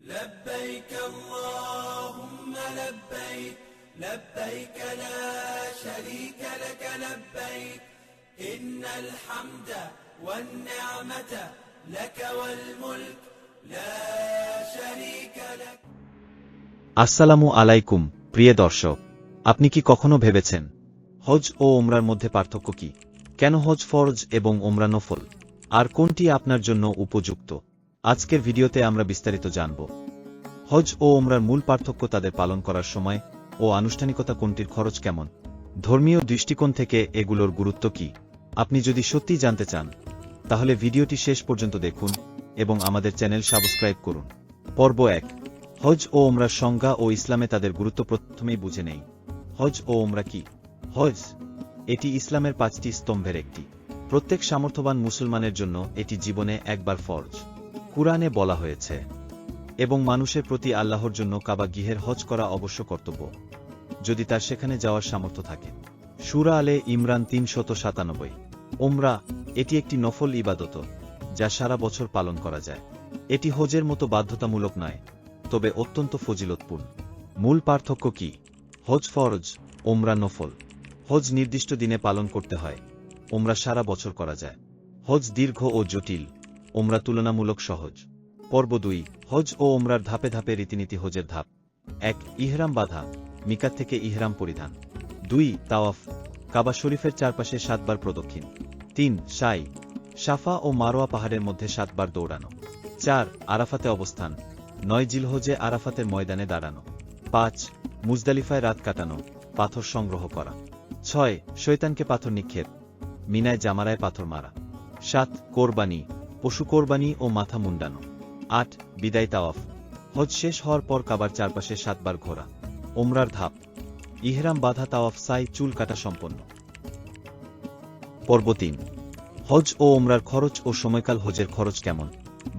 لبيك اللهم لبيك لبيك لا شريك لك لبيك إن الحمد والنعمة لك والملك لا شريك لك। আসসালামু আলাইকুম প্রিয় দর্শক, আপনি কি কখনো ভেবেছেন হজ ও ওমরার মধ্যে পার্থক্য কি? কেন হজ ফরজ এবং ওমরা নফল, আর কোনটি আপনার জন্য উপযুক্ত? আজকের ভিডিওতে আমরা বিস্তারিত জানব। হজ ও ওমরার মূল পার্থক্য, তাদের পালন করার সময় ও আনুষ্ঠানিকতা, কোনটির খরচ কেমন, ধর্মীয় দৃষ্টিকোণ থেকে এগুলোর গুরুত্ব কি। আপনি যদি সত্যিই জানতে চান তাহলে ভিডিওটি শেষ পর্যন্ত দেখুন এবং আমাদের চ্যানেল সাবস্ক্রাইব করুন। পর্ব ১, হজ ও ওমরার সংজ্ঞা ও ইসলামে তাদের গুরুত্ব। প্রথমেই বুঝে নেই হজ ও ওমরা কি। হজ এটি ইসলামের ৫টি স্তম্ভের একটি। প্রত্যেক সামর্থ্যবান মুসলমানের জন্য এটি জীবনে একবার ফরজ, কুরআনে বলা হয়েছে, এবং মানুষের প্রতি আল্লাহর জন্য কাবা গৃহের হজ করা অবশ্য কর্তব্য, যদি তার সেখানে যাওয়ার সামর্থ্য থাকে। সূরা আলে ইমরান ৩৯৭। ওমরা এটি একটি নফল ইবাদত যা সারা বছর পালন করা যায়। এটি হজের মতো বাধ্যতামূলক নয়, তবে অত্যন্ত ফজিলতপূর্ণ। মূল পার্থক্য কি? হজ ফরজ, ওমরা নফল। হজ নির্দিষ্ট দিনে পালন করতে হয়, ওমরা সারা বছর করা যায়। হজ দীর্ঘ ও জটিল, ওমরা তুলনামূলক সহজ। পর্ব ২, হজ ও ওমরার ধাপে ধাপে রীতিনীতি। হজের ধাপ ১, ইহরাম বাঁধা, মিকাত থেকে ইহরাম পরিধান। ২, তাওয়াফ, কাবা শরীফের চারপাশে ৭ বার প্রদক্ষিণ। ৩, সাই, সাফা ও মারোয়া পাহাড়ের মধ্যে ৭ বার দৌড়ানো। ৪, আরাফাতে অবস্থান, ৯ জিলহজে আরাফাতের ময়দানে দাঁড়ানো। ৫, মুজদালিফায় রাত কাটানো, পাথর সংগ্রহ করা। ৬, শয়তানকে পাথর নিক্ষেপ, মিনায় জামারায় পাথর মারা। ৭, কোরবানি, পশু কোরবানি ও মাথা মুন্ডানো। ৮, বিদায় তাওয়াফ, হজ শেষ হওয়ার পর কাবার চারপাশে ৭ বার ঘোরা। ওমরার ধাপ, ইহরাম বাঁধা, তাওয়াফ, সাই, চুল কাটা সম্পন্ন। পর্ব ৩, হজ ও ওমরার খরচ ও সময়কাল। হজের খরচ কেমন?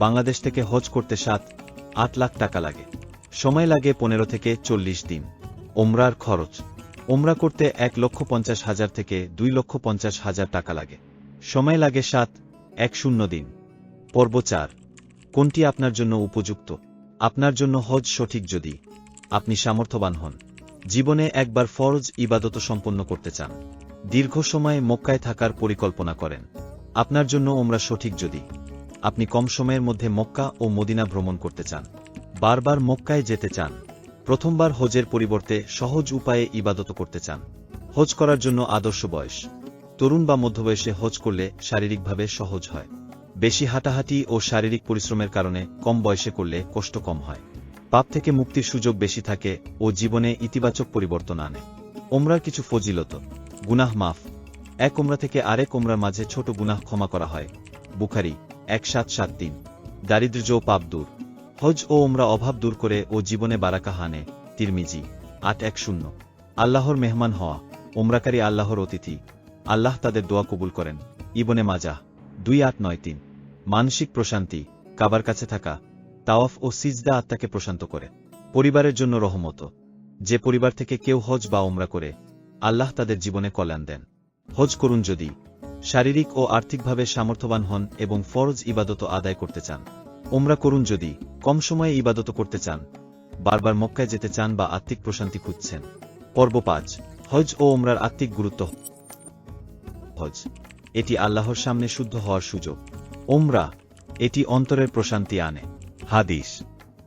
বাংলাদেশ থেকে হজ করতে ৭-৮ লাখ টাকা লাগে। সময় লাগে ১৫ থেকে ৪০ দিন। ওমরার খরচ, ওমরা করতে ১,৫০,০০০ থেকে ২,৫০,০০০ টাকা লাগে। সময় লাগে ৭-১০ দিন। পর্ব ৪, কোনটি আপনার জন্য উপযুক্ত? আপনার জন্য হজ সঠিক যদি আপনি সামর্থ্যবান হন, জীবনে একবার ফরজ ইবাদত সম্পন্ন করতে চান, দীর্ঘ সময় মক্কায় থাকার পরিকল্পনা করেন। আপনার জন্য ওমরা সঠিক যদি আপনি কম সময়ের মধ্যে মক্কা ও মদিনা ভ্রমণ করতে চান, বারবার মক্কায় যেতে চান, প্রথমবার হজের পরিবর্তে সহজ উপায়ে ইবাদত করতে চান। হজ করার জন্য আদর্শ বয়স, তরুণ বা মধ্যবয়সে হজ করলে শারীরিকভাবে সহজ হয়। বেশি হাঁটাহাঁটি ও শারীরিক পরিশ্রমের কারণে কম বয়সে করলে কষ্ট কম হয়। পাপ থেকে মুক্তির সুযোগ বেশি থাকে ও জীবনে ইতিবাচক পরিবর্তন আনে। ওমরার কিছু ফজিলত। গুনাহ মাফ, এক ওমরা থেকে আরেক ওমরার মাঝে ছোট গুনাহ ক্ষমা করা হয়। বুখারী ১৭৭৩। দারিদ্র্য ও পাপ দূর, হজ ও ওমরা অভাব দূর করে ও জীবনে বারাকা হানে। তিরমিজি ৮১০। আল্লাহর মেহমান হওয়া, ওমরাকারী আল্লাহর অতিথি, আল্লাহ তাদের দোয়া কবুল করেন। ইবনে মাজাহ ২৮৯৩। মানসিক প্রশান্তি, কাবার কাছে থাকা, তাওয়াফ ও সিজদা আত্মাকে প্রশান্ত করে। পরিবারের জন্য রহমত, যে পরিবার থেকে কেউ হজ বা ওমরা করে আল্লাহ তাদের জীবনে কল্যাণ দেন। হজ করুন যদি শারীরিক ও আর্থিকভাবে সামর্থ্যবান হন এবং ফরজ ইবাদত আদায় করতে চান। ওমরা করুন যদি কম সময়ে ইবাদত করতে চান, বারবার মক্কায় যেতে চান বা আত্মিক প্রশান্তি খুঁজছেন। পর্ব ৫, হজ ও ওমরার আত্মিক গুরুত্ব। হজ এটি আল্লাহর সামনে শুদ্ধ হওয়ার সুযোগ। ওমরা এটি অন্তরের প্রশান্তি আনে। হাদিস,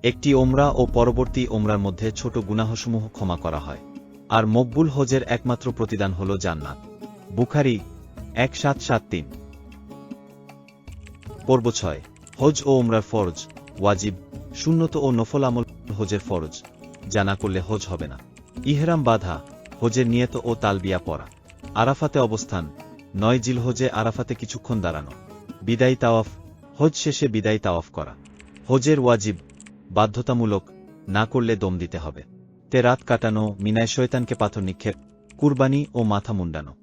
একটি ওমরা ও পরবর্তী ওমরার মধ্যে ছোট গুনাহসমূহ ক্ষমা করা হয়, আর মকবুল হজের একমাত্র প্রতিদান হল জান্নাত। বুখারী ১৭৭৩। পর্ব ৬, হজ ও ওমরার ফরজ, ওয়াজিব, সুন্নত ও নফল আমল। হজের ফরজ, যা না করলে হজ হবে না। ইহরাম বাঁধা, হজের নিয়ত ও তালবিয়া পড়া। আরাফাতে অবস্থান, ৯ জিলহজে আরাফাতে কিছুক্ষণ দাঁড়ানো। বিদায়ী তাওয়াফ, হজ শেষে বিদায়ী তাওয়াফ করা। হজের ওয়াজিব, বাধ্যতামূলক, না করলে দম দিতে হবে। রাত কাটানো, মিনায় শয়তানকে পাথর নিক্ষেপ, কুরবানি ও মাথা মুন্ডানো।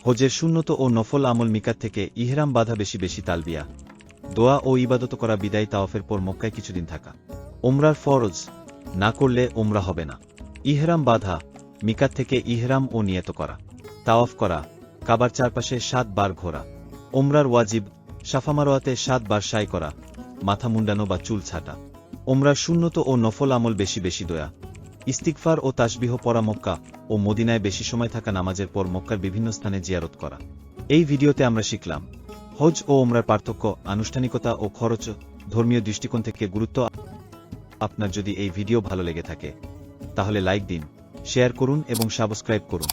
হজের সুন্নত ও নফল আমল, মিকাত থেকে ইহরাম বাঁধা, বেশি বেশি তালবিয়া, দোয়া ও ইবাদত করা। বিদায়ী তাওয়াফের পর মক্কায় কিছুদিন থাকা। ওমরার ফরজ, না করলে ওমরা হবে না। ইহরাম বাঁধা, মিকাত থেকে ইহরাম ও নিয়ত করা। তাওয়াফ করা, কাবার চারপাশে ৭ বার ঘোরা। ওমরার ওয়াজিব, সাফা মারোয়াতে ৭ বার সাই করা, মাথা মুন্ডানো বা চুল ছাটা। ওমরার সুন্নত ও নফল আমল বেশি বেশি দোয়া, ইস্তিগফার ও তাসবিহ পড়া, মক্কা ও মদিনায় বেশি সময় থাকা, নামাজের পর মক্কার বিভিন্ন স্থানে জিয়ারত করা। এই ভিডিওতে আমরা শিখলাম হজ ও ওমরার পার্থক্য, আনুষ্ঠানিকতা ও খরচ, ধর্মীয় দৃষ্টিকোণ থেকে গুরুত্ব। আপনার যদি এই ভিডিও ভালো লেগে থাকে তাহলে লাইক দিন, শেয়ার করুন এবং সাবস্ক্রাইব করুন।